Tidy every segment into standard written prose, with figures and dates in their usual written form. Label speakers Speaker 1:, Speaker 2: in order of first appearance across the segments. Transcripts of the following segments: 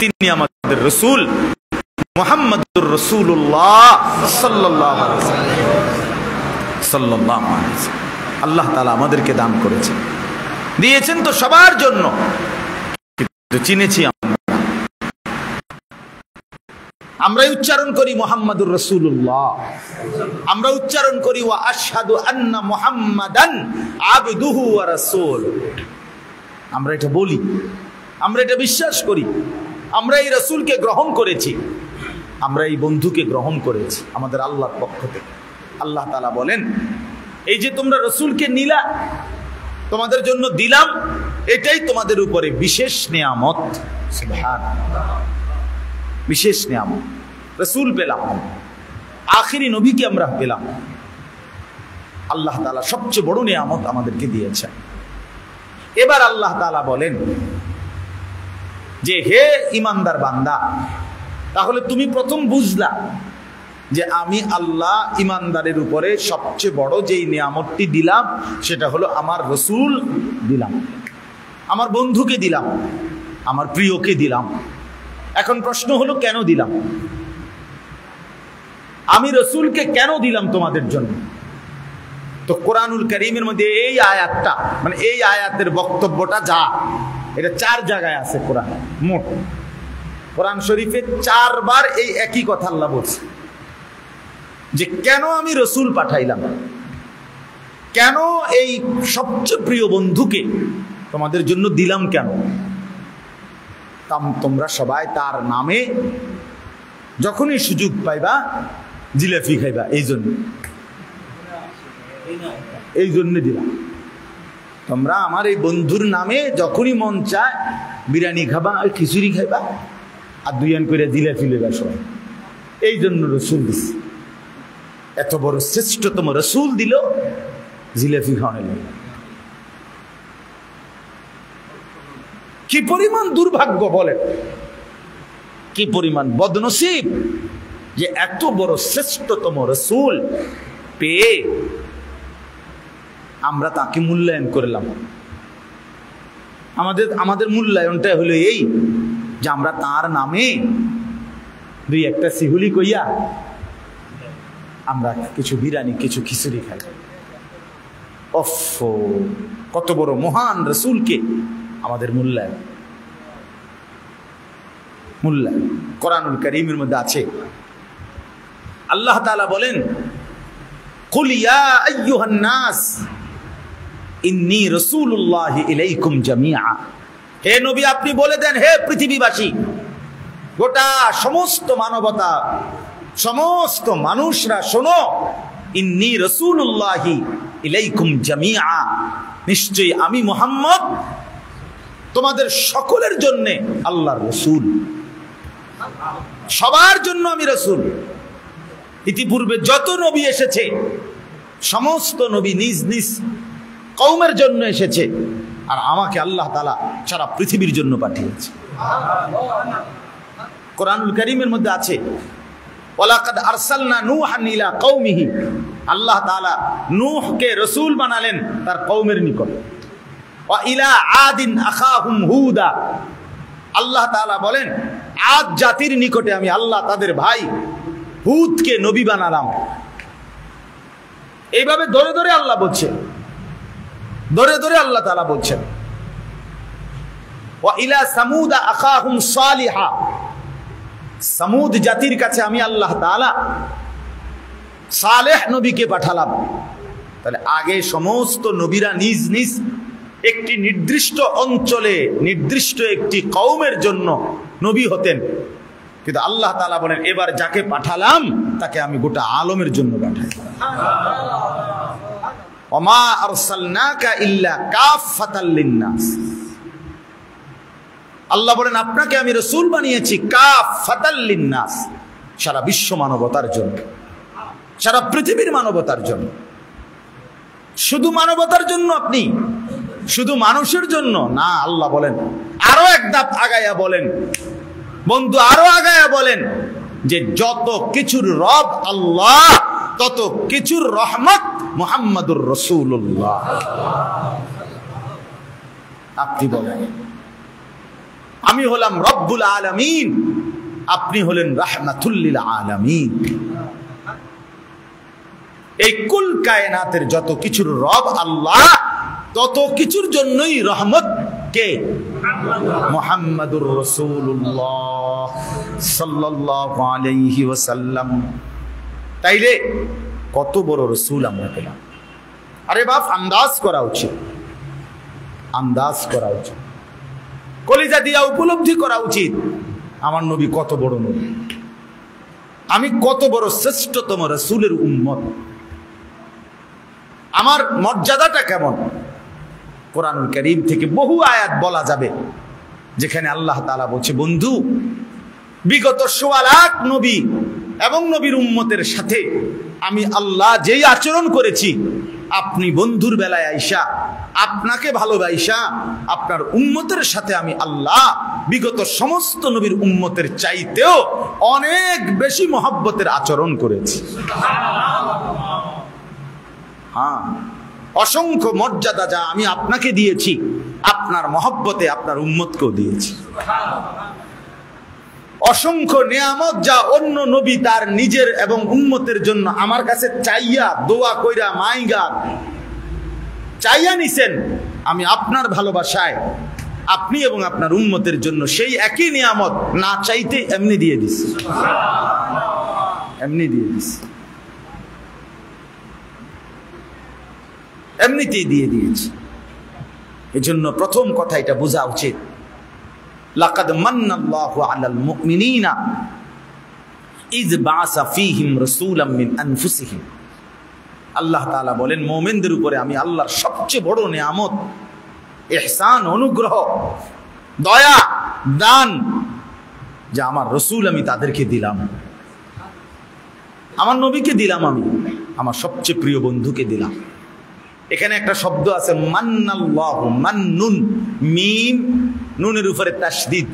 Speaker 1: তিনি আমাদের রাসূল মুহাম্মদুর রাসূলুল্লাহ সাল্লাল্লাহু আলাইহি ওয়াসাল্লাম। আল্লাহ তাআলা আমাদেরকে দান করেছেন, দিয়েছেন তো সবার জন্য, কিন্তু চিনেছি আমরাই উচ্চারণ করি মুহাম্মাদুর রাসূলুল্লাহ, আমরা উচ্চারণ করি ওয়া আশহাদু আন্না মুহাম্মাদান আবদুহু ওয়া রাসূল। আমরা এটা বলি, আমরা এটা বিশ্বাস করি, আমরা এই রাসূলকে গ্রহণ করেছি, আমরা এই বন্ধুকে গ্রহণ করেছি আমাদের আল্লাহর পক্ষ থেকে। আল্লাহ তাআলা বলেন, এই যে তোমরা রাসূলকে নিলা, তোমাদের জন্য দিলাম, এটাই তোমাদের উপরে বিশেষ নিয়ামত। সুবহানাল্লাহ, বিশেষ নিয়ামত। রাসূল পেলাম, আখিরি নবীকে আমরা পেলাম। আল্লাহ তাআলা সবচেয়ে বড় নিয়ামত আমাদেরকে দিয়েছেন। এবার আল্লাহ তাআলা বলেন যে হে ঈমানদার বান্দা, তাহলে তুমি প্রথম বুঝলা যে আমি আল্লাহ ঈমানদারের উপরে সবচেয়ে বড় যেই নিয়ামতটি দিলাম সেটা হলো আমার রাসূল দিলাম, আমার বন্ধুকে দিলাম, আমার প্রিয়কে দিলাম। এখন প্রশ্ন হলো কেন দিলাম? আমি রাসূলকে কেন দিলাম তোমাদের জন্য? তো কোরআনুল কারীমের মধ্যে এই আয়াতটা, মানে এই আয়াতের বক্তব্যটা যা, এটা 4 জায়গায় আছে কোরআন। মোট কোরআন শরীফে 4 বার এই একই কথা আল্লাহ বলছে যে কেন আমি রাসূল পাঠাইলাম, কেন এই সবচেয়ে প্রিয় বন্ধুকে তোমাদের জন্য দিলাম, কেন? তোমরা সবাই তার নামে যখনই সুযোগ পাইবা জিলাপি খাইবা, এই জন্য দিলাম। তোমরা আমার এই বন্ধুর নামে যখনই মন চায় বিরিয়ানি খাবা, আর খিচুড়ি খাইবা, আর 2 আন করে জিলাপি লেবা সবাই, এই জন্য রাসূল দিস। এত বড় শ্রেষ্ঠতম রাসূল দিল, জিলাপি খাওয়াইল। কি পরিমাণ দুর্ভাগ্য বলে, কি পরিমাণ বদনসিব যে এত বড় শ্রেষ্ঠতম রাসূল পেয়ে আমরা তাকে মূল্যায়ন করলাম। আমাদের মূল্যায়নটা হলো এই যে আমরা তার নামে 2 একটা সিহুলি কইয়া আমরা কিছু বিরিয়ানি, কিছু খিচুড়ি খাই। অফ, কত বড় মহান রাসূলকে আমাদের মূল্যায়ন। কোরআনুল কারীমের মধ্যে আছে, আল্লাহ তাআলা বলেন, কুল ইয়া আইয়ুহান নাস ইন্নী রাসূলুল্লাহি ইলাইকুম জামিআ। হে নবী, আপনি বলে দেন, হে পৃথিবীবাসী, গোটা সমস্ত মানবতা, সমস্ত মানুষরা শোনো, ইন্নী রাসূলুল্লাহি ইলাইকুম জামিআ, নিশ্চয়ই আমি মুহাম্মদ তোমাদের সকলের জন্য আল্লাহর রাসূল, সবার জন্য আমি রাসূল। ইতিপূর্বে যত নবী এসেছে সমস্ত নবী নিজ নিজ কওমের জন্য এসেছে, আর আমাকে আল্লাহ তাআলা সারা পৃথিবীর জন্য পাঠিয়েছে। কোরআনুল কারীমের মধ্যে আছে, ওয়ালাকাদ আরসালনা নূহান ইলা কওমিহি, আল্লাহ তাআলা নূহকে রাসূল বানালেন তার কওমের নিকট। ওয়া ইলা আদিন আখাহুম হুদা, আল্লাহ তাআলা বলেন আদ জাতির নিকটে আমি আল্লাহ তাদের ভাই হুদকে নবী বানালাম। এইভাবে ধরে ধরে আল্লাহ বলছেন, ধরে ধরে আল্লাহ তাআলা বলছেন। ওয়া ইলা সামুদ আখাহুম সালিহা, সামুদ জাতির কাছে আমি আল্লাহ তাআলা সালেহ নবীকে পাঠালাম। তাহলে আগে সমস্ত নবীরা নিজ নিজ একটি নির্দিষ্ট অঞ্চলে নির্দিষ্ট একটি কওমের জন্য নবী হতেন, কিন্তু আল্লাহ তাআলা বলেন এবার যাকে পাঠালাম তাকে আমি গোটা আলমের জন্য পাঠাই। ওমা আরসালনাকা ইল্লা কাফাতাল লিন্নাস, আল্লাহ বলেন আপনাকে আমি রাসূল বানিয়েছি কাফাতাল লিন্নাস, সারা বিশ্ব মানবতার জন্য, সারা পৃথিবীর মানবতার জন্য। শুধু মানবতার জন্য আপনি, শুধু মানুষের জন্য না। আল্লাহ বলেন আরো এক ধাপ আগায়া বলেন, বন্ধু আরো আগায়া বলেন যে যত কিছুর রব আল্লাহ তত কিছুর রহমত মুহাম্মাদুর রাসূলুল্লাহ। আপনি বলেন আমি হলাম রব্বুল আলামিন, আপনি হলেন রাহমাতুল লিল আলামিন। এই কুল কায়নাতের যত কিছুর রব আল্লাহ, তত কিছুর জন্যই রহমত কে? মুহাম্মাদুর রাসূলুল্লাহ সাল্লাল্লাহু আলাইহি ওয়াসাল্লাম। তাইলে কত বড় রসুল আমরা পেলাম। আরে বাপ, আন্দাজ করা উচিত, আন্দাজ করা উচিত, কলিজা দিয়া উপলব্ধি করা উচিত আমার নবী কত বড় নবী, আমি কত বড় শ্রেষ্ঠতম রসুলের উম্মত, আমার মর্যাদাটা কেমন। কোরআনুল কারীম থেকে বহু আয়াত বলা যাবে যেখানে আল্লাহ তাআলা বলছে, বন্ধু বিগত ১৬ লাখ নবী এবং নবীর উম্মতের সাথে আমি আল্লাহ যেই আচরণ করেছি, আপনি বন্ধুর বেলায় আইসা আপনাকে ভালোবাসা আপনার উম্মতের সাথে আমি আল্লাহ বিগত সমস্ত নবীর উম্মতের চাইতেও অনেক বেশি মহব্বতের আচরণ করেছি। হ্যাঁ, অসংখ্য মর্যাদা যা আমি আপনাকে দিয়েছি, আপনার মহব্বতে আপনার উম্মতকেও দিয়েছি। অসংখ্য নিয়ামত যা অন্য নবী তার নিজের এবং উম্মতের জন্য আমার কাছে চাইয়া দোয়া কইরা মাইগা চাইয়া নিছেন, আমি আপনার ভালোবাসায় আপনি এবং আপনার উম্মতের জন্য সেই একই নিয়ামত না চাইতে এমনি দিয়ে দিছি, এমনি দিয়ে দিছি, এমনিতেই দিয়ে দিয়েছি। এজন্য প্রথম কথা এটা বোঝা উচিত, লাকাদ মান্নাল্লাহু আলাল মুমিনিনা ইয বাআসা ফীহিম রাসূলাম মিন আনফুসিহিম। আল্লাহ তাআলা বলেন, মুমিনদের উপরে আমি আল্লাহর সবচেয়ে বড় নিয়ামত, ইহসান, অনুগ্রহ, দয়া, দান, যে আমার রাসূল আমি তাদেরকে দিলাম, আমার নবীকে দিলাম, আমি আমার সবচেয়ে প্রিয় বন্ধুকে দিলাম। এখানে একটা শব্দ আছে মান্নাল্লাহু, মান্নুন, মিম নুনের উপরে তাসদীদ,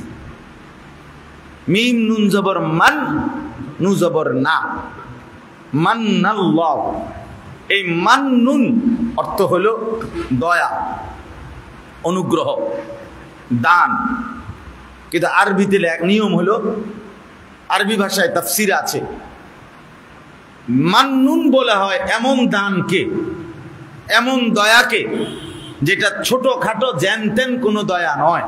Speaker 1: মিম নুন জবর মান, নু জবর না, মান্নাল্লাহু। এই মান্নুন অর্থ হলো দয়া, অনুগ্রহ, দান। কিন্তু আরবিতে এক নিয়ম হলো, আরবি ভাষায় তাফসীর আছে, মান্নুন বলা হয় এমন দানকে, এমন দয়াকে যেটা ছোটখাটো জ্যানতেন কোনো দয়া নয়,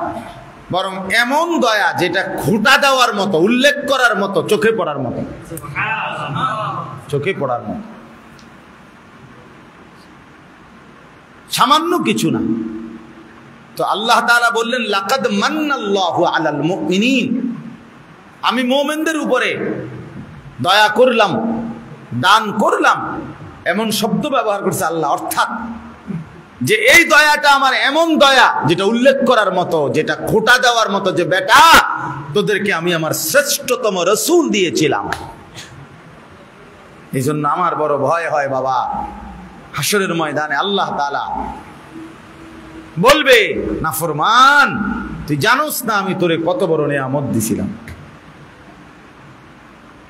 Speaker 1: বরং এমন দয়া যেটা খোঁটা দেওয়ার মতো, উল্লেখ করার মতো, চোখে পড়ার মতো, চোখে পড়ার মতো, সামান্য কিছু না। তো আল্লাহ তাআলা বললেন, লাকাদ মান্নাল্লাহু আলাল মুমিনিন, আমি মুমিনদের উপরে দয়া করলাম, দান করলাম, এমন শব্দ ব্যবহার করছে আল্লাহ। অর্থাৎ যে এই দয়াটা আমার এমন দয়া যেটা উল্লেখ করার মতো, যেটা খোঁটা দেওয়ার মতো, যে বেটা তোদেরকে আমি আমার শ্রেষ্ঠতম রাসূল দিয়েছিলাম। এই জন্য আমার বড় ভয় হয় বাবা, হাসরের ময়দানে আল্লাহ তাআলা বলবে, নাফরমান তুই জানোস না আমি তোরে কত বড় নিয়ামত দিছিলাম,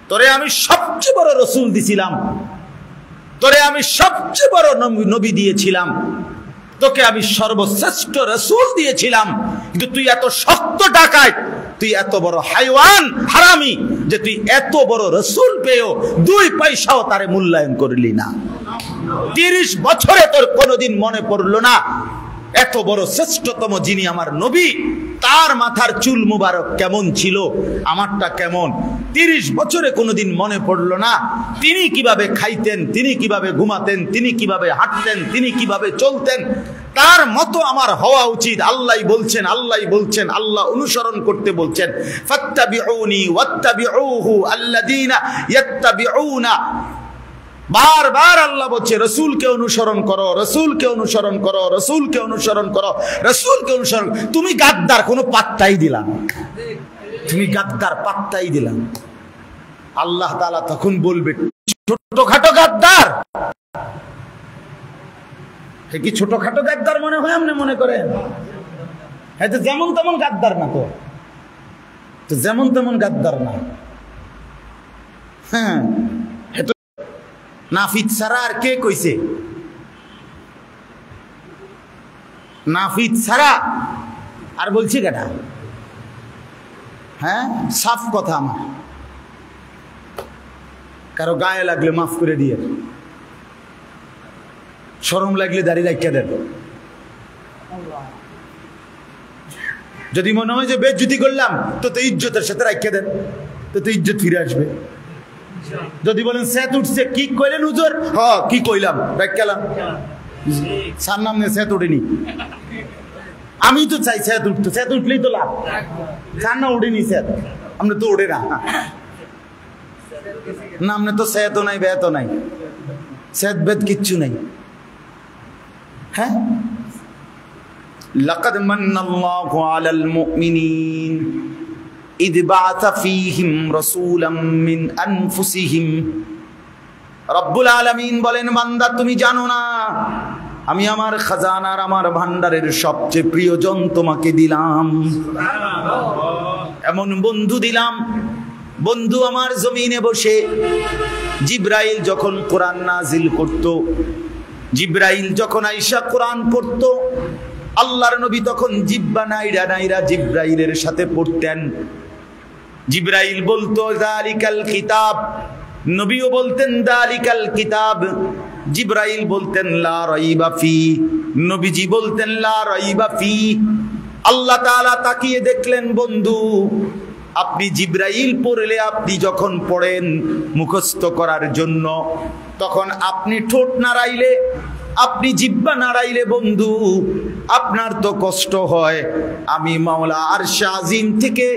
Speaker 1: তোরে আমি সবচেয়ে বড় রাসূল দিছিলাম, তোরে আমি সবচেয়ে বড় নবী দিয়েছিলাম, তোকে আমি সর্বশ্রেষ্ঠ রাসূল দিয়েছিলাম, কিন্তু তুই এত শক্ত ডাকাত, তুই এত বড় হাইওয়ান, হারামি, যে তুই এত বড় রাসূল পেয়েও 2 পয়সাও তারে মূল্যায়ন করলি না। 30 বছরে তোর কোনোদিন মনে পড়লো না এত বড় শ্রেষ্ঠতম যিনি আমার নবী, তার মাথার চুল মুবারক কেমন ছিল, আমারটা কেমন। 30 বছরে কোনোদিন মনে পড়লো না তিনি কিভাবে খাইতেন, তিনি কিভাবে ঘুমাতেন, তিনি কিভাবে হাঁটতেন, তিনি কিভাবে চলতেন। তার মতো আমার হওয়া উচিত। আল্লাহই বলছেন, আল্লাহই বলছেন, আল্লাহ অনুসরণ করতে বলছেন, ফাত্তাবিউনি ওয়াত্তাবিউহু আল্লাযীনা ইয়াত্তাবিউনা। বারবার আল্লাহ বলছে রাসূলকে অনুসরণ করো, রাসূলকে অনুসরণ করো, রাসূলকে অনুসরণ করো, রাসূলকে অনুসরণ। তুমি গাদ্দার, কোনো পাত্তাই দিলা না, তুমি গাদ্দার, পাত্তাই দিলা না। আল্লাহ তাআলা তখন বলবে, ছোটখাটো গাদ্দার, কি ছোটখাটো গাদ্দার মনে হয় আপনি মনে করেন? হ্যাঁ, তো যেমন তেমন গাদ্দার না, তো যেমন তেমন গাদ্দার না। হ্যাঁ, নাফিদ ছাড়া আর কে কইছে? নাফিদ ছাড়া আর বলছি কেটা? হ্যাঁ, সাফ কথা আমার। কারো গায়ে লাগলে মাফ করে দিয়ে, শরম লাগলে দাঁড়িয়ে রাখিয়া দেন। যদি মনে হয় যে বেজ্জতি করলাম তো ইজ্জতের সাথে রাখিয়া দেন, তো ইজ্জত ফিরে আসবে। যদি বলেন সেত উঠছে, কি কইলেন হুজুর? হ, কি কইলাম, রাখিয়ালাম। সার নাম নিয়ে সেত উঠেনি। আমি তো চাই সেত উঠতো, সেত উঠলেই তো লাভ। সার না উঠেনি সেত, আমরা তো উঠে না। না, আপনি তো সেতও নাই, বেতও নাই, সেত বেদ কিচ্ছু নাই। হ্যাঁ, লাকাদ মান্নাল্লাহু আলাল মুমিনিন ইদ বাআসা ফীহিম রাসূলাম মিন আনফুসিহিম। রব্বুল আলামিন বলেন, বান্দা তুমি জানো না আমি আমার খাজানার, আমার ভান্ডারের সবচেয়ে প্রিয়জন তোমাকে দিলাম। এমন বন্ধু দিলাম, বন্ধু আমার জমিনে বসে জিব্রাইল যখন কোরআন নাজিল করত, জিব্রাইল যখন আয়েশা কোরআন পড়ত, আল্লাহর নবী তখন জিব্বা নাইরা নাইরা জিব্রাইলের সাথে পড়তেন। জিব্রাইল বলতো যালিকাল কিতাব, নবীও বলতেন যালিকাল কিতাব। জিব্রাইল বলতেন লা রাইবা ফি, নবীজি বলতেন লা রাইবা ফি। আল্লাহ তাআলা তাকিয়ে দেখলেন, বন্ধু আপনি জিব্রাইল পড়লে, আপনি যখন পড়েন মুখস্থ করার জন্য, তখন আপনি ঠোঁট নাড়াইলে, আপনি জিব্বা নাড়াইলে বন্ধু আপনার তো কষ্ট হয়। আমি মাওলা আরশ আজিম থেকে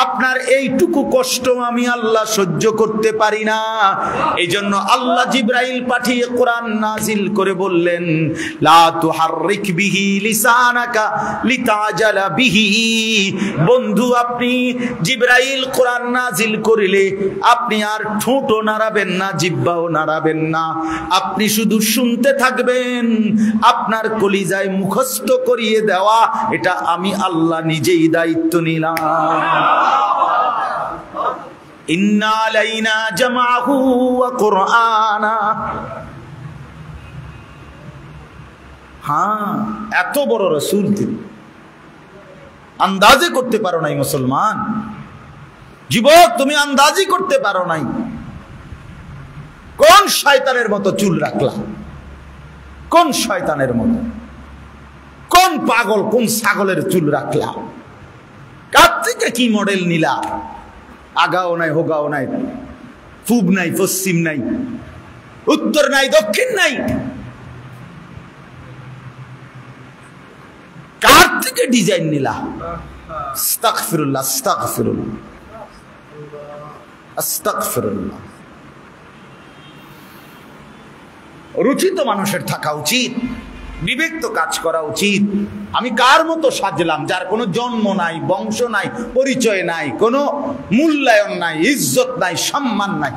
Speaker 1: আপনার এইটুকু কষ্ট আমি আল্লাহ সহ্য করতে পারি না। এই জন্য আল্লাহ জিব্রাইল পাঠিয়ে কোরআন নাজিল করে বললেন, লা তুহাররিক বিহি লিসানাকা লিতাজালা বিহি। বন্ধু আপনি জিব্রাইল কোরআন নাজিল করিলে আপনি আর ঠোঁটও নাড়াবেন না, জিব্বাও নাড়াবেন না, আপনি শুধু শুনতে থাকবেন। আপনার কলিজায় মুখস্থ করিয়ে দেওয়া, এটা আমি আল্লাহ নিজেই দায়িত্ব নিলাম। ইন্না আলাইনা জামাহু ওয়া কুরআনা। হ্যাঁ, এত বড় রাসূল তিনি, আন্দাজে করতে পারো নাই মুসলমান। যুবক, তুমি আন্দাজই করতে পারো নাই। কোন শয়তানের মতো চুল রাখলা, কোন শয়তানের মতো, কোন পাগল, কোন ছাগলের চুল রাখলা, কার থেকে কি মডেল নিলা? আগাও নাই, হোগাও নাই, পূব নাই, পশ্চিম নাই, উত্তর নাই, দক্ষিণ নাই, কার থেকে ডিজাইন নিলা? আস্তাগফিরুল্লাহ, আস্তাগফিরুল্লাহ, আস্তাগফিরুল্লাহ। রুচি তো মানুষের থাকা উচিত, বিবেক তো কাজ করা উচিত। আমি কার মতো সাজলাম, যার কোনো জন্ম নাই, বংশ নাই, পরিচয় নাই, কোনো মূল্যায়ন নাই, ইজ্জত নাই, সম্মান নাই,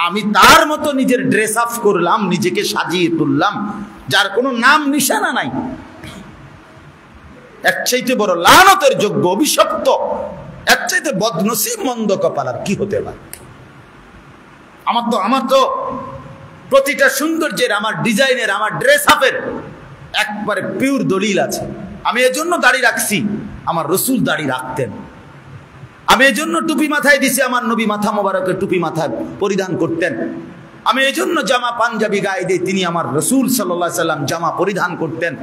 Speaker 1: আমি তার মতো নিজের ড্রেস আপ করলাম, নিজেকে সাজিয়ে তুললাম, যার কোনো নাম নিশানা নাই। এর চাইতে বড় লানতের যোগ্য, অভিশপ্ত, এর চাইতে বদনসিব, মন্দ কপাল আর কি হতে পারে? আমার তো প্রতিটা সৌন্দর্যের, আমার ডিজাইনের, আমার ড্রেস আপের একবারে পিওর দলিল আছে। আমি এজন্য দাড়ি রাখছি, আমার রসুল দাড়ি রাখতেন। আমি এজন্য টুপি মাথায় দিছি, আমার নবী মাথা মোবারকের টুপি মাথায় পরিধান করতেন। আমি এজন্য জামা পাঞ্জাবি গায়ে দিই, তিনি আমার রসুল সাল্লাল্লাহু আলাইহি সাল্লাম জামা পরিধান করতেন।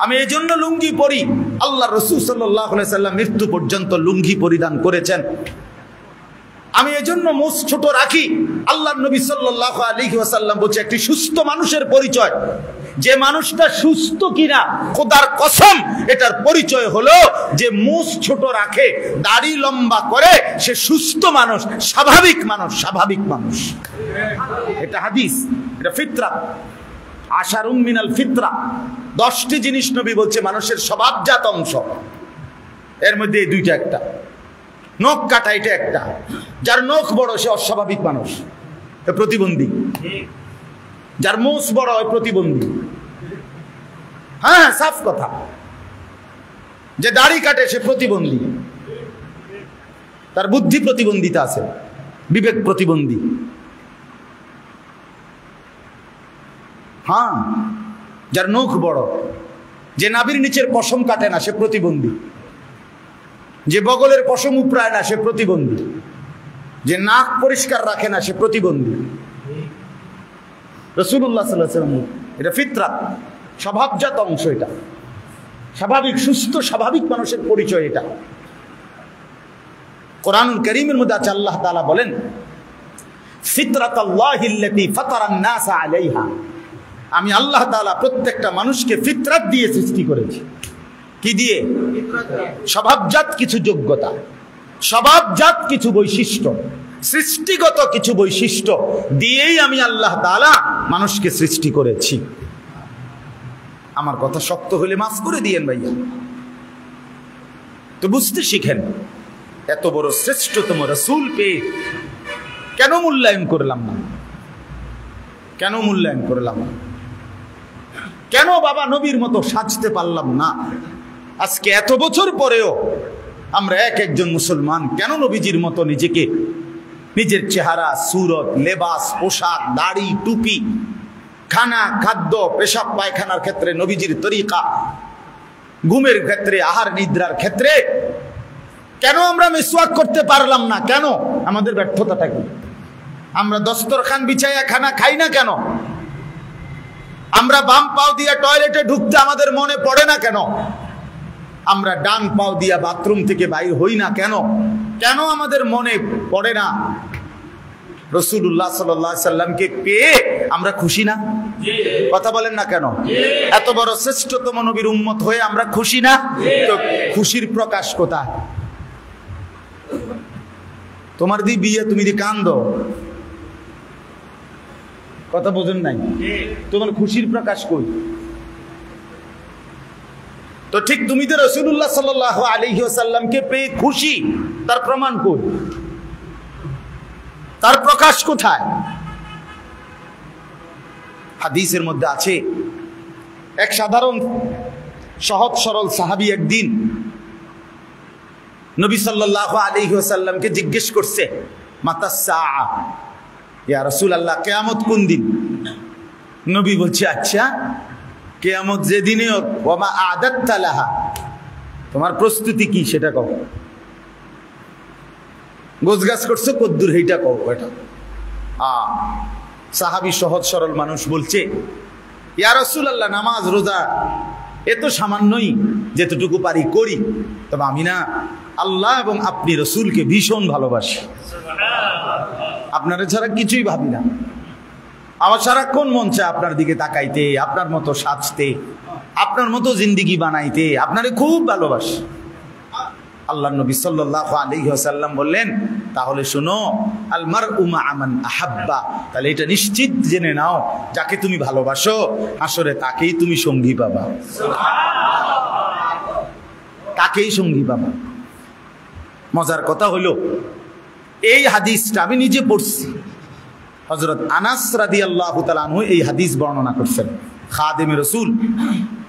Speaker 1: আমি এজন্য লুঙ্গি পরি, আল্লাহ রসুল সাল্লাল্লাহু আলাইহি সাল্লাম মৃত্যু পর্যন্ত লুঙ্গি পরিধান করেছেন। আমি এজন্য মুখ ছোট রাখি, আল্লাহর নবী সাল্লাল্লাহু আলাইহি ওয়াসাল্লাম বলছে, একটি সুস্থ মানুষের পরিচয়, যে মানুষটা সুস্থ কিনা খোদার কসম এটার পরিচয় হলো যে মুখ ছোট রাখে, দাড়ি লম্বা করে, সে সুস্থ মানুষ, স্বাভাবিক মানুষ, স্বাভাবিক মানুষ। এটা হাদিস, এটা ফিতরাত, আশারুম মিনাল ফিতরা। 10টি জিনিস নবী বলছে মানুষের স্বভাবজাত অংশ, এর মধ্যে এই দুইটা একটা। নখ কাটা এটা একটা, যার নখ বড় সে অস্বাভাবিক মানুষ, প্রতিবন্ধী। যার মোষ বড় হয় প্রতিবন্ধী। হ্যাঁ, সাফ কথা। যে দাড়ি কাটে সে প্রতিবন্ধী, তার বুদ্ধি প্রতিবন্ধিতা আছে, বিবেক প্রতিবন্ধী। হ্যাঁ, যার নখ বড়, যে নাভির নিচের পশম কাটে না, সে প্রতিবন্ধী। যে বগলের পশম উপড়ায় না সে প্রতিবন্ধী, যে নাক পরিষ্কার রাখে না সে প্রতিবন্ধী। রাসূলুল্লাহ সাল্লাল্লাহু আলাইহি ওয়াসাল্লাম, এটা ফিতরাত, স্বভাবজাত অংশ, এটা স্বাভাবিক সুস্থ স্বাভাবিক মানুষের পরিচয়। এটা কোরআনুল কারীমের মধ্যে আছে, আল্লাহ তাআলা বলেন ফিতরাতাল্লাহিল্লাতী ফাতারান নাস আলাইহা, আমি আল্লাহ তাআলা প্রত্যেকটা মানুষকে ফিতরাত দিয়ে সৃষ্টি করেছি। কি দিয়ে? স্বভাবজাত কিছু যোগ্যতা, স্বভাবজাত কিছু বৈশিষ্ট্য, সৃষ্টিগত কিছু বৈশিষ্ট্য দিয়েই আমি আল্লাহ তাআলা মানুষকে সৃষ্টি করেছি। আমার কথা শক্ত হলে মাফ করে দিয়েন ভাইয়া। তো বুঝতে শিখেন, এত বড় শ্রেষ্ঠতম রাসূল পেয়ে কেন মূল্যায়ন করলাম না? কেন মূল্যায়ন করলাম না? কেন বাবা নবীর মতো সাজতে পারলাম না? আজকে এত বছর পরেও আমরা এক একজন মুসলমান কেন নবীজির মতো নিজেকে, নিজের চেহারা, সুরত, লেবাস, পোশাক, দাড়ি, টুপি, খানা, খাদ্য, পেশাব পায়খানার ক্ষেত্রে নবীজির তরিকা, ঘুমের ক্ষেত্রে, আহার নিদ্রার ক্ষেত্রে কেন আমরা মিসওয়াক করতে পারলাম না? কেন? আমাদের ব্যর্থতাটা কি? আমরা দস্তরখান বিছাইয়া খানা খাই না কেন? আমরা বাম পাও দিয়া টয়লেটে ঢুকতে আমাদের মনে পড়ে না কেন? আমরা ডান পাও দিয়া বাথরুম থেকে বাইর হই না কেন? কেন আমাদের মনে পড়ে না? রাসূলুল্লাহ সাল্লাল্লাহু আলাইহি সাল্লামকে পেয়ে আমরা খুশি না? কথা বলেন না কেন? এত বড় শ্রেষ্ঠতম নবীর উম্মত হয়ে আমরা খুশি না? তো খুশির প্রকাশ কোথায়? তোমার দি বিয়ে, তুমি দি কান্দো, কথা বোঝেন নাই? তোমার খুশির প্রকাশ কই? তো ঠিক তুমি তো রাসূলুল্লাহ সাল্লাল্লাহু আলাইহি ওয়াসাল্লামকে পেয়ে খুশি, তার প্রমাণ কই? তার প্রকাশ কোথায়? হাদিসের মধ্যে আছে, এক সাধারণ সহজ সরল সাহাবী একদিন নবী সাল্লাল্লাহু আলাইহি ওয়াসাল্লামকে জিজ্ঞেস করছে, মাতাস সাআ, ইয়া রাসূলুল্লাহ, কিয়ামত কোন দিন? নবী বলছে, আচ্ছা কিয়ামত যেদিনে হোক, ওয়া মা আ'দাত্তা লাহা, তোমার প্রস্তুতি কি সেটা কও। গোছগাছ করছো কদ্দুর, এইটা কও। এটা সাহাবী সহজ সরল মানুষ বলছে, ইয়া রাসূলুল্লাহ, নামাজ রোজা এ তো সামান্যই, যেতটুকু পারি করি, তবে আমি না আল্লাহ এবং আপনি রসুলকে ভীষণ ভালোবাসি, আপনারা ছাড়া কিছুই ভাবি না। আমার সারাক্ষণ মন চায় আপনার দিকে তাকাইতে, আপনার মতো সাজতে, আপনার মতো জিন্দিগি বানাইতে, আপনারে খুব ভালোবাসি। আল্লাহ নবী সাল্লাল্লাহু আলাইহি ওয়াসাল্লাম বললেন, তাহলে শোনো, আল মারউ মা'a মান আহাব্বা, তাহলে এটা নিশ্চিত জেনে নাও, যাকে তুমি ভালোবাসো আসলে তাকেই তুমি সঙ্গী পাবা, তাকেই সঙ্গী পাবা। মজার কথা হলো, এই হাদিসটা আমি নিজে পড়ছি, হযরত আনাস রাদিয়াল্লাহু তাআলা আনহু এই হাদিস বর্ণনা করছেন, খাদেমে রাসূল।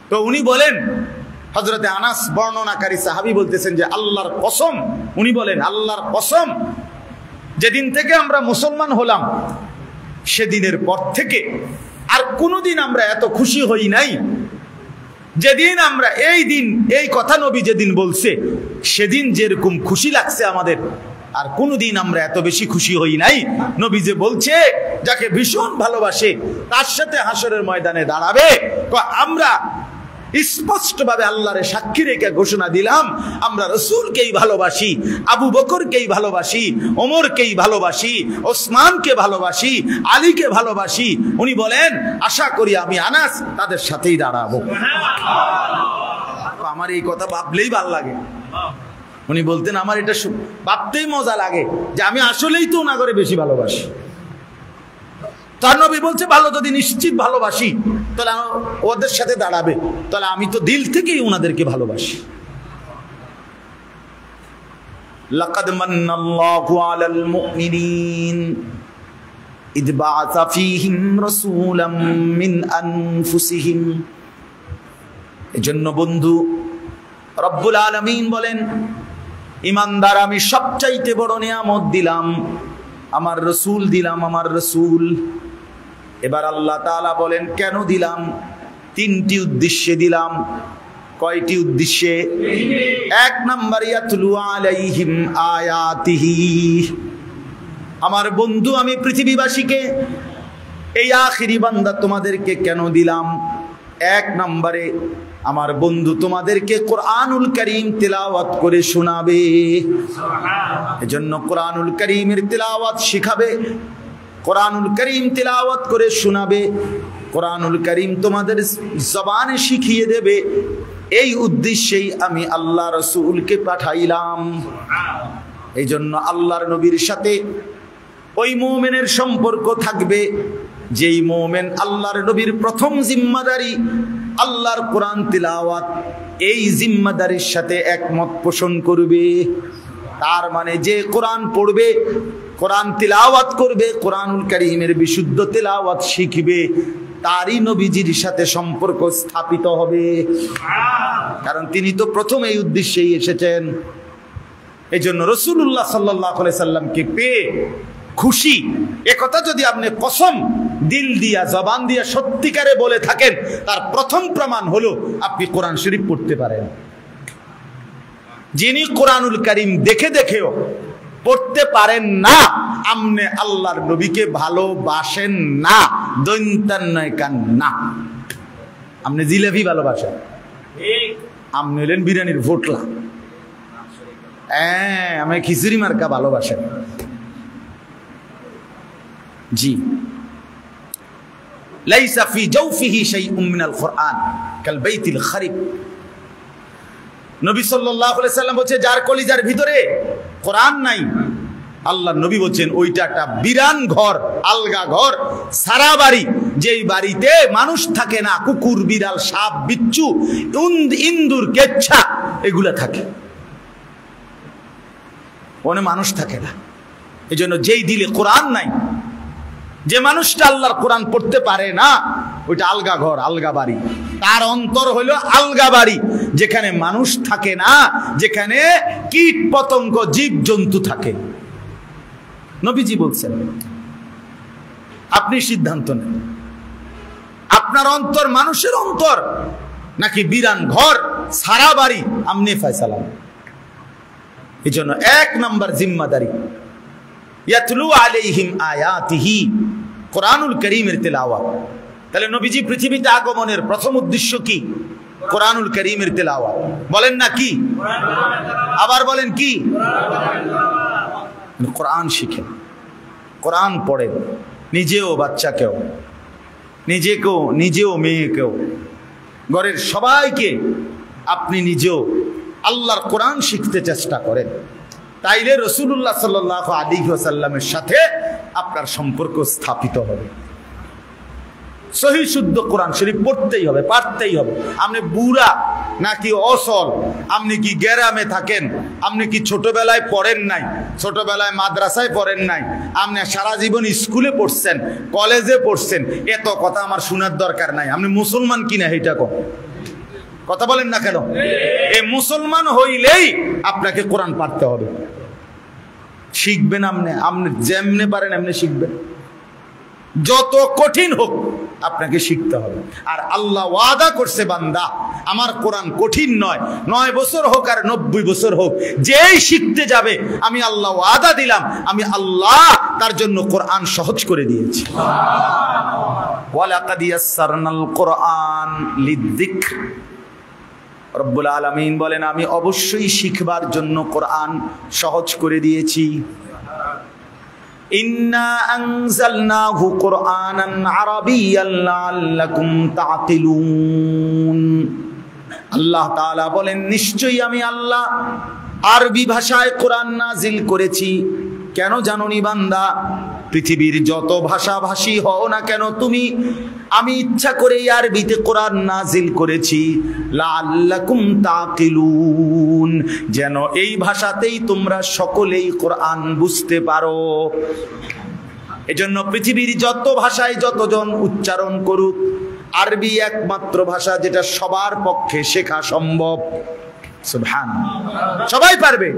Speaker 1: তো উনি বলেন, হযরতে আনাস বর্ণনাকারী সাহাবী বলতেছেন যে আল্লাহর কসম, উনি বলেন আল্লাহর কসম, যেদিন থেকে আমরা মুসলমান হলাম সেদিনের পর থেকে আর কোনোদিন আমরা এত খুশি হই নাই যেদিন আমরা এই দিন, এই কথা নবী যেদিন বলছে সেদিন যেরকম খুশি লাগছে আমাদের, আর কোনোদিন আমরা এত বেশি খুশি হই নাই। নবী যে বলছে যাকে ভীষণ ভালোবাসে তার সাথে হাসরের ময়দানে দাঁড়াবে, আমরা স্পষ্টভাবে আল্লাহরে সাক্ষী রেখে ঘোষণা দিলাম আমরা রাসূলকেই ভালোবাসি, আবু বকরকেই ভালোবাসি, ওমরকেই ভালোবাসি, ওসমানকে ভালোবাসি, আলীকে ভালোবাসি। উনি বলেন, আশা করি আমি আনাস তাদের সাথেই দাঁড়াবো। আমার এই কথা ভাবলেই ভালো লাগে। উনি বলতেন, আমার এটা ভাবতেই মজা লাগে যে আমি আসলেই তো ওনাকে বেশি ভালোবাসি। তার নবী বলছে, ভালো যদি নিশ্চিত ভালোবাসি তাহলে ওদের সাথে দাঁড়াবে, তাহলে আমি তো দিল থেকেই ওনাদেরকে ভালোবাসি। লাকাদ মান্নাল্লাহু আলাল মুমিনিন ইদ বা'আসা ফীহিম রাসূলাম মিন আনফুসিহিম। এজন্য বন্ধু, রব্বুল আলামিন বলেন, ইমানদার আমি সবচাইতে বড় নিয়ামত দিলাম, আমার রসুল দিলাম, আমার রসুল। এবার আল্লাহ তাআলা বলেন কেন দিলাম? তিনটি উদ্দেশ্যে দিলাম। কয়টি উদ্দেশ্যে? এক নাম্বার, ইয়াতলু আলাইহিম আয়াতিহি। আমার বন্ধু, আমি পৃথিবীবাসীকে এই আখিরি বান্দা তোমাদেরকে কেন দিলাম? এক নম্বরে আমার বন্ধু তোমাদেরকে কোরআনুল কারীম তেলাওয়াত করে শোনাবে। এজন্য কোরআনুল কারীমের তেলাওয়াত শিখাবে, কোরআনুল কারীম তেলাওয়াত করে শোনাবে, কোরআনুল কারীম তোমাদের জবানে শিখিয়ে দেবে। এই উদ্দেশ্যেই আমি আল্লাহ রাসূলকে পাঠাইলাম। এই জন্য আল্লাহর নবীর সাথে ওই মুমিনের সম্পর্ক থাকবে যেই মুমিন আল্লাহর নবীর প্রথম জিম্মাদারি আল্লাহর কোরআন তিলাওয়াত, এই জিম্মাদারির সাথে একমত পোষণ করবে। তার মানে যে কোরআন পড়বে, কোরআন তিলাওয়াত করবে, কোরআনুল কারীমের বিশুদ্ধ তিলাওয়াত শিখবে, তারই নবীজির সাথে সম্পর্ক স্থাপিত হবে। কারণ তিনি তো প্রথম এই উদ্দেশ্যেই এসেছেন। এই জন্য রাসূলুল্লাহ সাল্লাল্লাহু আলাইহি সাল্লামকে পেয়ে খুশি, একথা যদি আপনি কসম দিল দিয়া জবান দিয়া সত্যিকারে বলে থাকেন, তার প্রথম প্রমাণ হলো আপনি কোরআন শরীফ পড়তে পারেন। যিনি কোরআনুল কারীম দেখে দেখেও পড়তে পারেন না, আপনি আল্লাহর নবীকে ভালোবাসেন না। দৈন্তান্নয় কান না, আপনি জিলাপি ভালোবাসেন, আপনি হলেন বিরিয়ানির ভোটলা। আমি খিচুড়ি মার্কা ভালোবাসেন। জি, লাইসা ফি জাওফিহি শাইউম মিনাল কুরআন কাল বাইতিল খারিব। নবী সাল্লাল্লাহু আলাইহি সাল্লাম বলেছে, যার কলিজার ভিতরে কোরআন নাই, আল্লাহর নবী বলছেন ওইটা একটা বিরান ঘর, আলগা ঘর, সারা বাড়ি, যেই বাড়িতে মানুষ থাকে না, কুকুর, বিড়াল, সাপ, বিচ্ছু, ইন্দুর, কেচ্ছা এগুলা থাকে, ওখানে মানুষ থাকে না। এই জন্য যেই দিলে কোরআন নাই, যে মানুষটা আল্লাহর কোরআন পড়তে পারে না, ওইটা আলগা ঘর, আলগা বাড়ি। তার অন্তর হইল আলগা বাড়ি, যেখানে মানুষ থাকে না, যেখানে কীট পতঙ্গ, জীব জন্তু থাকে। নবীজি বলছেন, আপনি সিদ্ধান্ত নেন, আপনার অন্তর মানুষের অন্তর নাকি বিরান ঘর, সারা বাড়ি, আমনে ফয়সালা। এই জন্য এক নাম্বার জিম্মাদারি, ইয়াতলু আলাইহিম আয়াতিহি, কোরআনুল কারীমের তেলাওয়াত। তাহলে নবীজি পৃথিবীতে আগমনের প্রথম উদ্দেশ্য কি? কোরআনুল কারীমের তেলাওয়াত। বলেন না কি? আবার বলেন কি? কোরআন শিখেন, কোরআন পড়েন, নিজেও, বাচ্চাকেও, নিজেও, মেয়েকেও, ঘরের সবাইকে আপনি নিজেও আল্লাহর কোরআন শিখতে চেষ্টা করেন। তাইলে রাসূলুল্লাহ সাল্লাল্লাহু আলাইহি ওয়াসাল্লামের সাথে আপনার সম্পর্ক স্থাপিত হবে। সহি শুদ্ধ কোরআন শরীফ পড়তেই হবে, পারতেই হবে। আপনি বুড়া নাকি অসল, আপনি কি গ্রামে থাকেন, আপনি কি ছোটবেলায় পড়েন নাই, ছোটবেলায় মাদ্রাসায় পড়েন নাই, আপনি সারা জীবন স্কুলে পড়ছেন, কলেজে পড়ছেন, এত কথা আমার শোনার দরকার নাই। আপনি মুসলমান কিনা এটা কথা বলেন না কেন? এই মুসলমান হইলেই আপনাকে কোরআন পড়তে হবে। শিখবেন আপনি যেমনে পারেন এমনি শিখবেন, যত কঠিন হোক আপনাকে শিখতে হবে। আর আল্লাহ ওয়াদা করছে, বান্দা আমার কোরআন কঠিন নয়, 9 বছর হোক আর 90 বছর হোক, যেই শিখতে যাবে আমি আল্লাহ ওয়াদা দিলাম, আমি আল্লাহ তার জন্য কোরআন সহজ করে দিয়েছি। ওয়ালাকাদ ইয়াসসারনাল কোরআন লিযিকর। রব্বুল আলামিন বলেন, আমি অবশ্যই শিখবার জন্য কোরআন সহজ করে দিয়েছি। ইন্না আনজালনাহু কুরআনান আরাবিয়্যান লাআল্লাকুম তা'কিলুন। আল্লাহ তাআলা বলেন, নিশ্চয়ই আমি আল্লাহ আরবি ভাষায় কোরআন নাজিল করেছি। কেন জানোনি বান্দা? পৃথিবীর যত ভাষাভাষী হও না কেন তুমি, আমি ইচ্ছা করে আরবিতে কোরআন নাজিল করেছি, লাআল্লাকুম তাকিলুন, যেন এই ভাষাতেই তোমরা সকলেই কোরআন বুঝতে পারো। এজন্য পৃথিবীর যত ভাষায় যতজন উচ্চারণ করুক, আরবি একমাত্র ভাষা যেটা সবার পক্ষে শেখা সম্ভব। সুবহানাল্লাহ, সবাই পারবে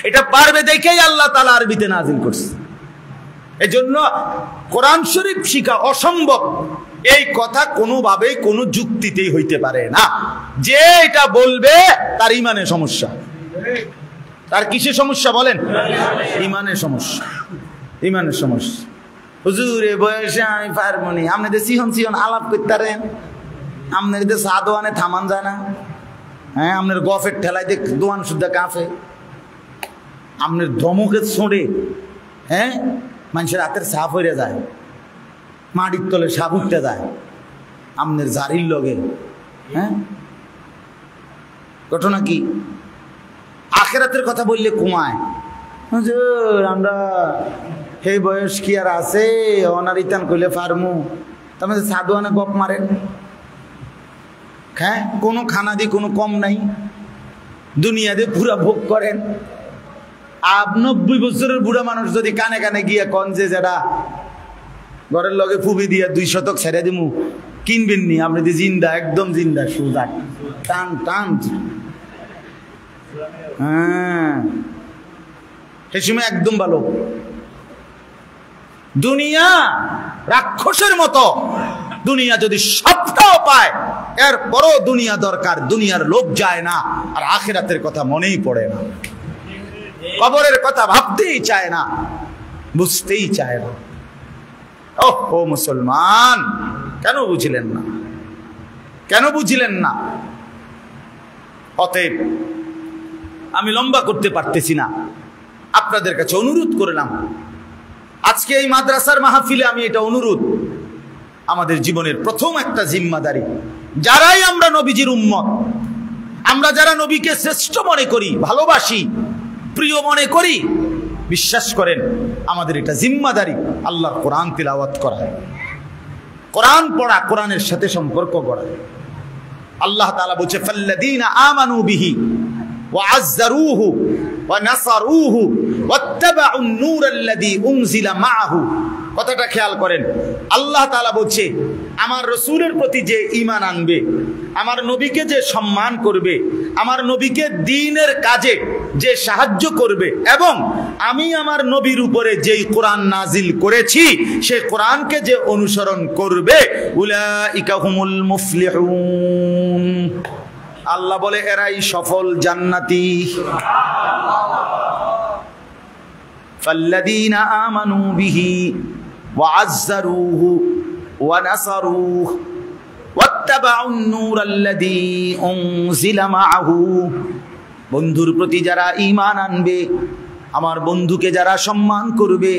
Speaker 1: এটা পারবে দেখেই আল্লাহ তাআলা আরবিতে নাজিল করছে। এজন্য কোরআন শরীফ শিখা অসম্ভব, এই কথা কোনোভাবেই কোনো যুক্তিতেই হইতে পারে না। যে এটা বলবে তার ইমানের সমস্যা। তার কিসের সমস্যা বলেন? ইমানের সমস্যা। ইমানের সমস্যা। হুজুর এ বয়সে আমি পারবো না। আপনাদের সিহন সিহন আলাপ করতেন, আপনাদের সাদোয়ানে থামান যায় না। হ্যাঁ, আপনার গফের ঠেলায় দেখ দোয়ান শুদ্ধা কাঁপে, আপনার ধমকে ছোঁড়ে। হ্যাঁ, মানুষের হাতের সাপ হয়ে যায়, মাটির তলে সাপ উঠতে যায় আপনার জারির লগে। হ্যাঁ, ঘটনা কি? আখেরাতের কথা বললে কুমায়। হুজুর আমরা এই বয়স কি আর আছে, অনারিতান কইলে ফার্মু, তার মধ্যে সাদোয়ানে গপ মারেন। হ্যাঁ, কোনো খানা দিয়ে কোনো কম নাই, দুনিয়াতে পুরা ভোগ করেন। 90 বছরের বুড়া মানুষ যদি কানে কানে গিয়া কন যে যারা ঘরের লগে ফুবি দিয়া 2 শতক ছেড়ে দিমু, কিনবেন নি? আপনি জিন্দা, একদম জিন্দা, সুজা টান টান। হ্যাঁ, সে সময় একদম ভালো। দুনিয়া রাক্ষসের মতো, দুনিয়া যদি সবটাও পায় এরপরও দুনিয়া দরকার, দুনিয়ার লোভ যায় না, আর আখিরাতের কথা মনেই পড়ে না, কবরের কথা ভাবতেই চায় না, বুঝতেই চায় না। ও মুসলমান, কেন বুঝলেন না? কেন বুঝলেন না? অতএব আমি লম্বা করতে পারতেছি না, আপনাদের কাছে অনুরোধ করলাম আজকে এই মাদ্রাসার মাহফিলে আমি এটা অনুরোধ, আমাদের জীবনের প্রথম একটা জিম্মাদারি, যারাই আমরা নবীজির উম্মত, আমরা যারা নবীকে শ্রেষ্ঠ মনে করি, ভালোবাসি, প্রিয় মনে করি, বিশ্বাস করেন আমাদের এটা জিম্মাদারি আল্লাহর কোরআন তিলাওয়াত করা, কোরআন পড়া, কোরআনের সাথে সম্পর্ক করা। আল্লাহ তাআলা বলছে ফাল্লাযীনা আমানু বিহি ওয়া আযযারুহু ওয়া নাসারুহু ওয়াত্তাবাউন নূরাল্লাযী উনজিলা মাআহু। কথাটা খেয়াল করেন, আল্লাহ তাআলা বলছে আমার রাসূলের প্রতি যে ঈমান আনবে, আমার নবীকে যে সম্মান করবে, আমার নবীকে দ্বীনের কাজে যে সাহায্য করবে, এবং আমি আমার নবীর উপরে যেই কোরআন নাজিল করেছি সেই কোরআনকে যে অনুসরণ করবে, উলাইকা হুমুল মুফলিহুন। আল্লাহ বলে এরাই সফল জান্নাতি। ফাল্লাযীনা আমানু বিহি ওয়া আযযারুহু ওয়া নাসারুহু ওয়াত্তাবাউন নূরাল্লাযী উনজিলা মাআহু। বন্ধুর প্রতি যারা ঈমান আনবে, আমার বন্ধুকে যারা সম্মান করবে,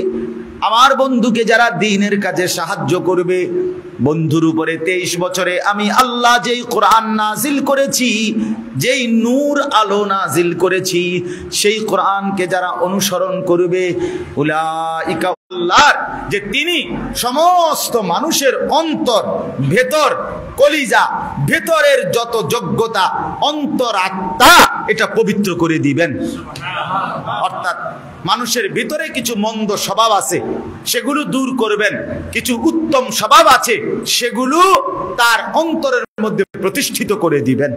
Speaker 1: আমার বন্ধুকে যারা দ্বীনের কাজে সাহায্য করবে, বন্ধুর উপরে 23 বছরে আমি আল্লাহ যেই কোরআন নাজিল করেছি, যেই নূর আলো নাজিল করেছি, সেই কোরআনকে যারা অনুসরণ করবে, উলাইকা, আল্লাহর যে তিনি সমস্ত মানুষের অন্তর, ভেতর, কলিজা, ভেতরের যত যোগ্যতা, অন্তর, আত্মা, এটা পবিত্র করে দিবেন। অর্থাৎ মানুষের ভিতরে কিছু মন্দ স্বভাব আছে, সেগুলো দূর করবেন। কিছু উত্তম স্বভাব আছে, সেগুলো তার অন্তরের মধ্যে প্রতিষ্ঠিত করে দিবেন।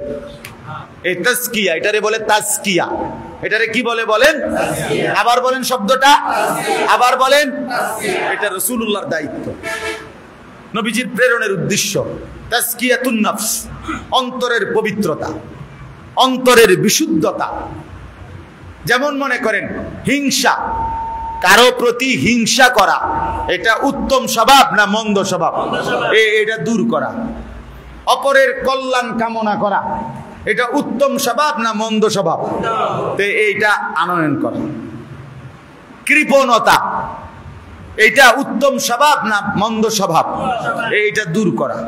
Speaker 1: এই তাজকিয়া, এটারে বলে তাজকিয়া। এটারে কি বলে বলেন? আবার বলেন শব্দটা, আবার বলেন। এটা রাসূলুল্লাহর দায়িত্ব, নবীজির প্রেরণের উদ্দেশ্য। তাজকিয়াতুন নফস, অন্তরের পবিত্রতা, অন্তরের বিশুদ্ধতা। যেমন মনে করেন হিংসা, কারো প্রতি হিংসা করা, এটা উত্তম স্বভাব না মন্দ স্বভাব? এটা দূর করা। অপরের কল্যাণ কামনা করা, এটা উত্তম স্বভাব না মন্দ স্বভাব? এইটা আনয়ন করা। কৃপণতা, এটা উত্তম স্বভাব না মন্দ স্বভাব? এইটা দূর করা।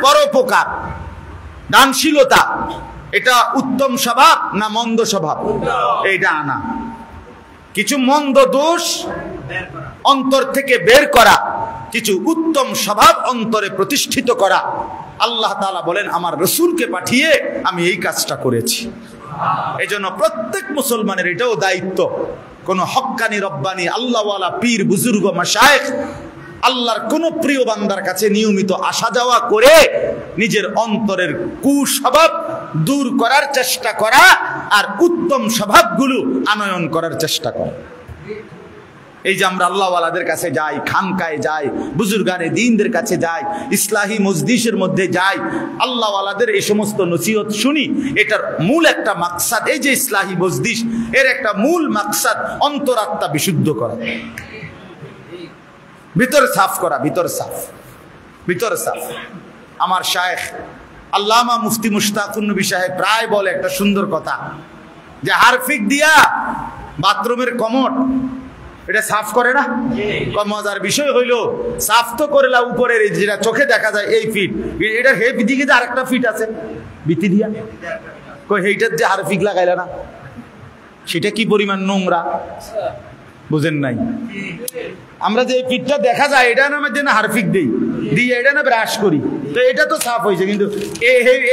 Speaker 1: পরোপকার, দানশীলতা, এটা উত্তম স্বভাব না মন্দ স্বভাব? এইটা আনা। কিছু মন্দ দোষ অন্তর থেকে বের করা, কিছু উত্তম স্বভাব অন্তরে প্রতিষ্ঠিত করা। আল্লাহ তাআলা বলেন আমার রাসূলকে পাঠিয়ে আমি এই কাজটা করেছি। এজন্য প্রত্যেক মুসলমানের এটাও দায়িত্ব, কোন হক্কানি রব্বানি আল্লাহওয়ালা পীর বুজুর্গ মাশায়েখ, আল্লাহর কোন প্রিয় বান্দার কাছে নিয়মিত আসা যাওয়া করে নিজের অন্তরের কুস্বভাব দূর করার চেষ্টা করা, আর উত্তম স্বভাবগুলো আনয়ন করার চেষ্টা করা। এই যে আমরা আল্লাহওয়ালাদের কাছে যাই, খানকায় যাই, বুজুর্গানে দ্বীনদের কাছে যাই, ইসলাহি মজলিসের মধ্যে যাই, আল্লাহওয়ালাদের এই সমস্ত নসিহত শুনি, এটার মূল একটা মাকসাদ, এই যে ইসলাহি মজলিস, এর একটা মূল মাকসাদ অন্তরাত্মা বিশুদ্ধ করা, ভিতর সাফ করা, ভিতর সাফ, ভিতর সাফ। আমার শায়েখ আল্লামা মুফতি মুশতাকুন নবী সাহেব প্রায় বলে একটা সুন্দর কথা, যে হারফিক দিয়া বাথরুমের কমোড এটা সাফ করে না? মজার বিষয় হইলো, সাফ তো করেলা উপরের যেটা চোখে দেখা যায় এই ফিট, এটা হে দিকে যে আরেকটা ফিট আছে বিতি দিয়া, কই সেইটার যে হারফিক লাগাইলা না, সেটা কি পরিমাণ নোংরা বুঝেন নাই? আমরা যে ফিটটা দেখা যায় এটা না মধ্যে না হারফিক দেই, দিয়ে এটা না ব্রাশ করি, তো এটা তো সাফ হয়েছে, কিন্তু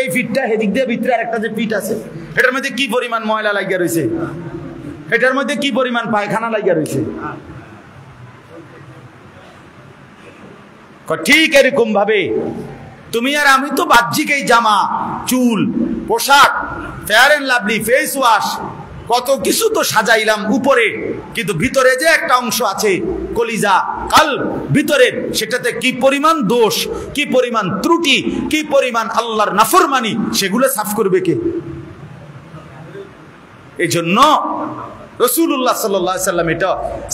Speaker 1: এই ফিটটা হেদিক দিয়ে ভিতরে আরেকটা যে ফিট আছে, এটার মধ্যে কি পরিমাণ ময়লা লাগিয়া রয়েছে, এটার মধ্যে কি পরিমাণ পায়খানা লাগিয়া রয়েছে। ঠিক এরকম ভাবে তুমি আর আমি তো বাহ্যিক এই জামা, চুল, পোশাক, Fair and Lovely, face wash, কত কিছু তো সাজাইলাম উপরে, কিন্তু ভিতরে যে একটা অংশ আছে কলিজা, কলব, ভিতরে সেটাতে কি পরিমাণ দোষ, কি পরিমাণ ত্রুটি, কি পরিমাণ আল্লাহর নাফরমানি, সেগুলো সাফ করবে কে? এই জন্য রাসূলুল্লাহ সাল্লাল্লাহু আলাইহি সাল্লাম এটা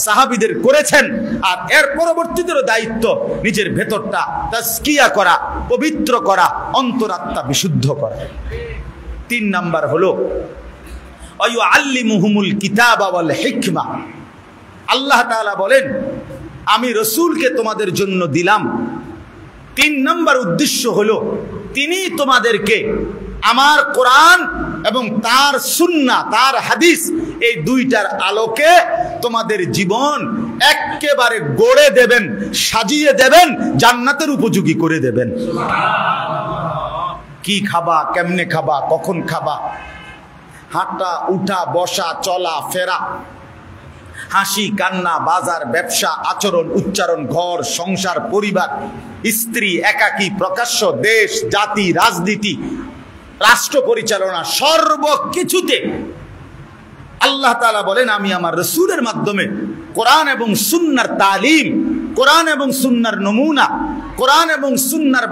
Speaker 1: সাহাবীদের করেছেন, আর এর পরবর্তীদেরও দায়িত্ব নিজের ভেতরটা তাজকিয়া করা, পবিত্র করা, অন্তরাত্মা বিশুদ্ধ করা। 3 নাম্বার হলো আল্লিমুহুমুল কিতাবা ওয়াল হিকমা। আল্লাহ তাআলা বলেন আমি রাসূলকে তোমাদের জন্য দিলাম। 3 নাম্বার উদ্দেশ্য হলো তিনি তোমাদেরকে আমার কোরআন এবং তার সুন্নাহ, তার হাদিস, এই দুইটার আলোকে তোমাদের জীবন একেবারে গড়ে দেবেন, সাজিয়ে দেবেন, জান্নাতের উপযোগী করে দেবেন। কি খাবা, কেমনে খাবা, কখন খাবা, হাঁটা উঠা, বসা, চলা ফেরা, হাসি কান্না, বাজার ব্যবসা, আচরণ উচ্চারণ, ঘর সংসার, পরিবার, স্ত্রী, একাকী, প্রকাশ্য, দেশ জাতি, রাজনীতি, রাষ্ট্র পরিচালনা, সর্বকিছুতে আল্লাহ তাআলা বলেন আমি আমার রাসূলের মাধ্যমে কোরআন এবং সুন্নাহর তালিম, কোরআন এবং সুন্নাহর নমুনা, কোরআন এবং সুন্নাহর